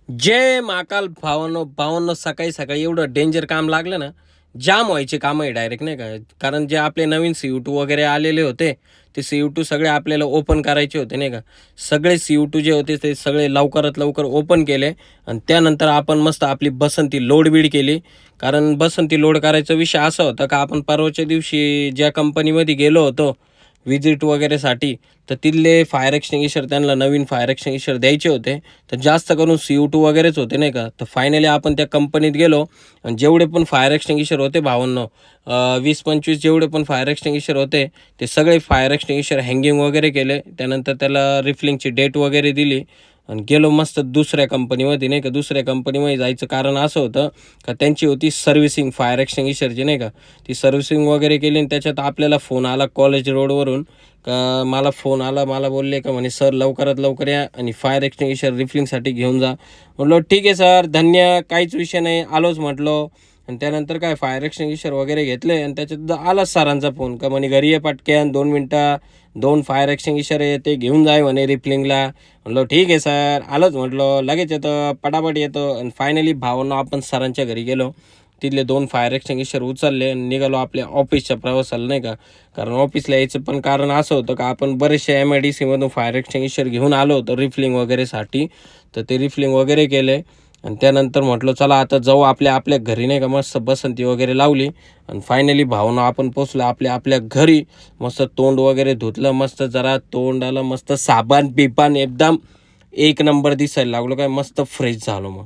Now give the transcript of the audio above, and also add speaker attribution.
Speaker 1: जय महाकाल भावांनो भावांनो, सकाळी सकाळी एवढं डेंजर काम लागलं ना, जाम व्हायचे काम आहे डायरेक्ट नाही का. कारण जे आपले नवीन CU2 वगैरे आलेले होते, ते CU2 सगळे आपल्याला ओपन करायचे होते नाही का. सगळे CU2 जे होते ते सगळे लवकरात लवकर ओपन केले आणि त्यानंतर आपण मस्त आपली बसंती लोड बीड केली. कारण बसंती लोड करायचा विषय असा होता का, आपण परवाच्या दिवशी ज्या कंपनीमध्ये गेलो होतो विजिट वगैरेसाठी, तर तिथले फायर एक्सटिंग्विशर त्यांना नवीन फायर एक्सटिंग्विशर द्यायचे होते. तर जास्त करून CU2 वगैरेच होते नाही का. तर फायनली आपण त्या कंपनीत गेलो आणि जेवढे पण फायर एक्सटिंग्विशर होते भावांनो, 20-25 जेवढे पण फायर एक्सटिंग्विशर होते, ते सगळे फायर एक्सटिंग्विशर हँगिंग वगैरे केले. त्यानंतर त्याला रिफिलिंगची डेट वगैरे दिली आणि गेलो मस्त दुसऱ्या कंपनीमध्ये नाही का. दुसऱ्या कंपनीमध्ये जायचं कारण असं होतं का, त्यांची होती सर्व्हिसिंग फायर एक्सटिंग्विशरची नाही का. ती सर्व्हिसिंग वगैरे केली आणि त्याच्यात आपल्याला फोन आला कॉलेज रोडवरून का, मला फोन आला, मला बोलले का म्हणे सर लवकरात लवकर या आणि फायर एक्सटिंग्विशर रिफिलिंगसाठी घेऊन जा. म्हटलं ठीक आहे सर, धन्य, काहीच विषय नाही, आलोच म्हटलो. आणि त्यानंतर काय फायर एक्सटिंग्विशर वगैरे घेतले आणि त्याच्यात आलाच सरांचा फोन का म्हणे घरी ये पटक्यान 2 मिनटं, 2 फायर एक्सटिंग्विशर आहे ते घेऊन जाय म्हणे रिफिलिंगला. म्हटलं ठीक आहे सर, आलोच म्हटलं, लगेच येतो, पटापट येतो. आणि फायनली भावांना आपण सरांच्या घरी गेलो. तिथले 2 फायर एक्सटिंग्विशर उचलले आणि निघालो आपल्या ऑफिसच्या प्रवासाला नाही का. कारण ऑफिसला यायचं पण कारण असं होतं का, आपण बरेचसे MIDCमधून फायर एक्सटिंग्विशर घेऊन आलो होतो रिफिलिंग वगैरेसाठी. तर ते रिफिलिंग वगैरे केले आणि त्यानंतर म्हटलं चला आता जाऊ आपल्या आपल्या घरी नाही का. मस्त बसंती वगैरे लावली आणि फायनली भावना आपण पोचलो आपल्या आपल्या घरी. मस्त तोंड वगैरे धुतलं, मस्त जरा तोंडाला मस्त साबण बिबान एकदम एक नंबर दिसायला लागलो, काय मस्त फ्रेश झालो मग.